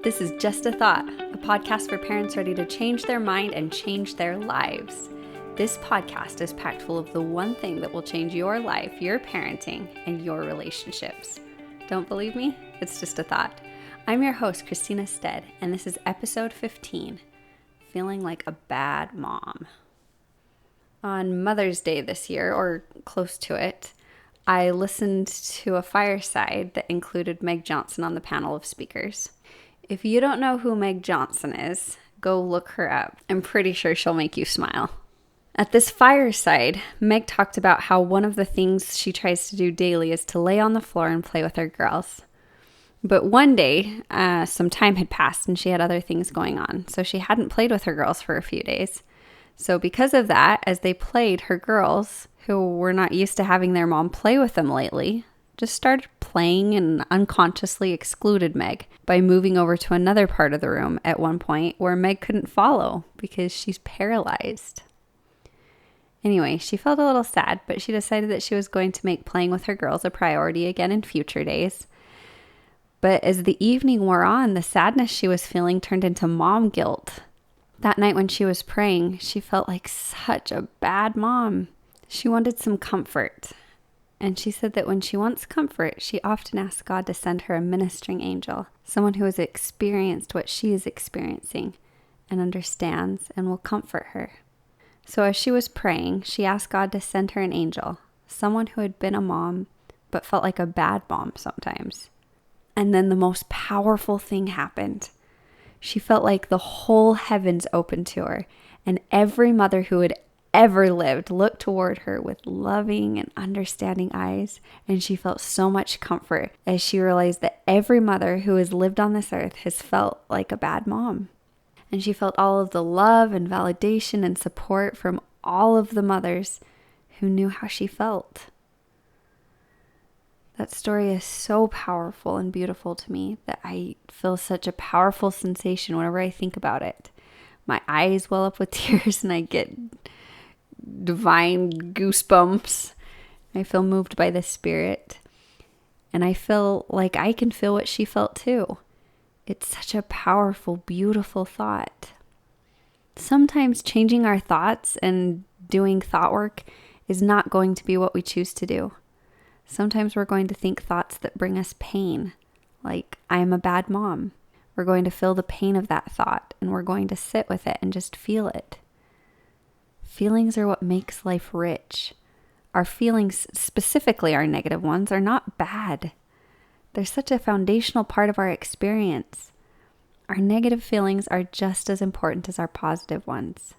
This is Just a Thought, a podcast for parents ready to change their mind and change their lives. This podcast is packed full of the one thing that will change your life, your parenting, and your relationships. Don't believe me? It's just a thought. I'm your host, Christina Stead, and this is episode 15, Feeling Like a Bad Mom. On Mother's Day this year, or close to it, I listened to a fireside that included Meg Johnson on the panel of speakers. If you don't know who Meg Johnson is, go look her up. I'm pretty sure she'll make you smile. At this fireside, Meg talked about how one of the things she tries to do daily is to lay on the floor and play with her girls. But one day, some time had passed and she had other things going on, so she hadn't played with her girls for a few days. So because of that, as they played, her girls, who were not used to having their mom play with them lately, just started playing and unconsciously excluded Meg by moving over to another part of the room at one point where Meg couldn't follow because she's paralyzed. Anyway, she felt a little sad, but she decided that she was going to make playing with her girls a priority again in future days. But as the evening wore on, the sadness she was feeling turned into mom guilt. That night when she was praying, she felt like such a bad mom. She wanted some comfort. And she said that when she wants comfort, she often asks God to send her a ministering angel, someone who has experienced what she is experiencing and understands and will comfort her. So as she was praying, she asked God to send her an angel, someone who had been a mom but felt like a bad mom sometimes. And then the most powerful thing happened. She felt like the whole heavens opened to her, and every mother who had ever lived looked toward her with loving and understanding eyes, and she felt so much comfort as she realized that every mother who has lived on this earth has felt like a bad mom. And she felt all of the love and validation and support from all of the mothers who knew how she felt. That story is so powerful and beautiful to me that I feel such a powerful sensation whenever I think about it. My eyes well up with tears and I get divine goosebumps. I feel moved by the Spirit. And I feel like I can feel what she felt too. It's such a powerful, beautiful thought. Sometimes changing our thoughts and doing thought work is not going to be what we choose to do. Sometimes we're going to think thoughts that bring us pain, like, I am a bad mom. We're going to feel the pain of that thought, and we're going to sit with it and just feel it. Feelings are what makes life rich. Our feelings, specifically our negative ones, are not bad. They're such a foundational part of our experience. Our negative feelings are just as important as our positive ones.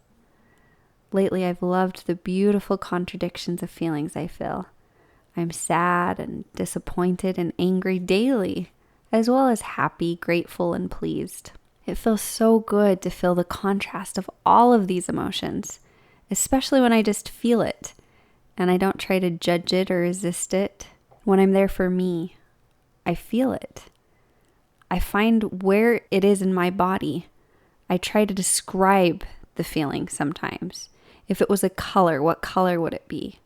Lately, I've loved the beautiful contradictions of feelings I feel. I'm sad and disappointed and angry daily, as well as happy, grateful, and pleased. It feels so good to feel the contrast of all of these emotions, especially when I just feel it, and I don't try to judge it or resist it. When I'm there for me, I feel it. I find where it is in my body. I try to describe the feeling sometimes. If it was a color, what color would it be?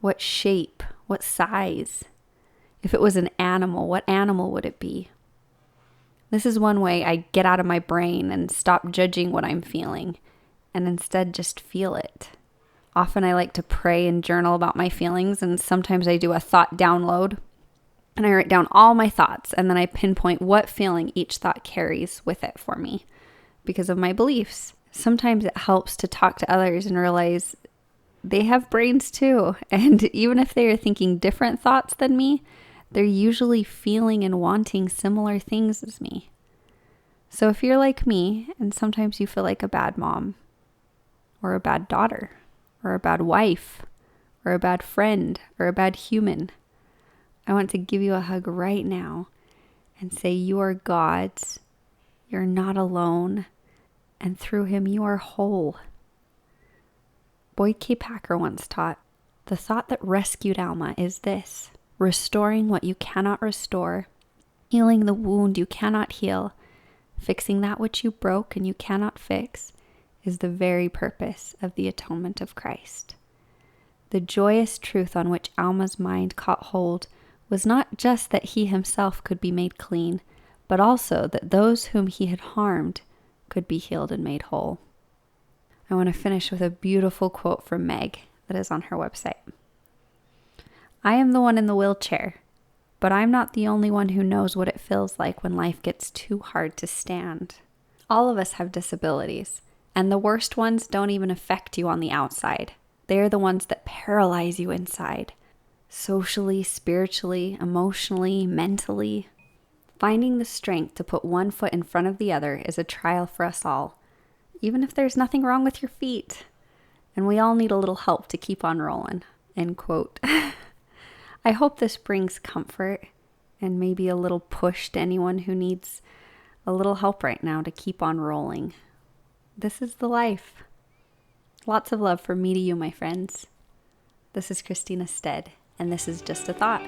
What shape? What size? If it was an animal, what animal would it be? This is one way I get out of my brain and stop judging what I'm feeling and instead just feel it. Often I like to pray and journal about my feelings, and sometimes I do a thought download and I write down all my thoughts, and then I pinpoint what feeling each thought carries with it for me because of my beliefs. Sometimes it helps to talk to others and realize they have brains too. And even if they are thinking different thoughts than me, they're usually feeling and wanting similar things as me. So if you're like me, and sometimes you feel like a bad mom, or a bad daughter, or a bad wife, or a bad friend, or a bad human, I want to give you a hug right now and say you are God's, you're not alone, and through Him you are whole. Boyd K. Packer once taught, the thought that rescued Alma is this: restoring what you cannot restore, healing the wound you cannot heal, fixing that which you broke and you cannot fix, is the very purpose of the atonement of Christ. The joyous truth on which Alma's mind caught hold was not just that he himself could be made clean, but also that those whom he had harmed could be healed and made whole. I want to finish with a beautiful quote from Meg that is on her website. I am the one in the wheelchair, but I'm not the only one who knows what it feels like when life gets too hard to stand. All of us have disabilities, and the worst ones don't even affect you on the outside. They're the ones that paralyze you inside, socially, spiritually, emotionally, mentally. Finding the strength to put one foot in front of the other is a trial for us all, even if there's nothing wrong with your feet. And we all need a little help to keep on rolling. End quote. I hope this brings comfort and maybe a little push to anyone who needs a little help right now to keep on rolling. This is the life. Lots of love from me to you, my friends. This is Christina Stead, and this is Just a Thought.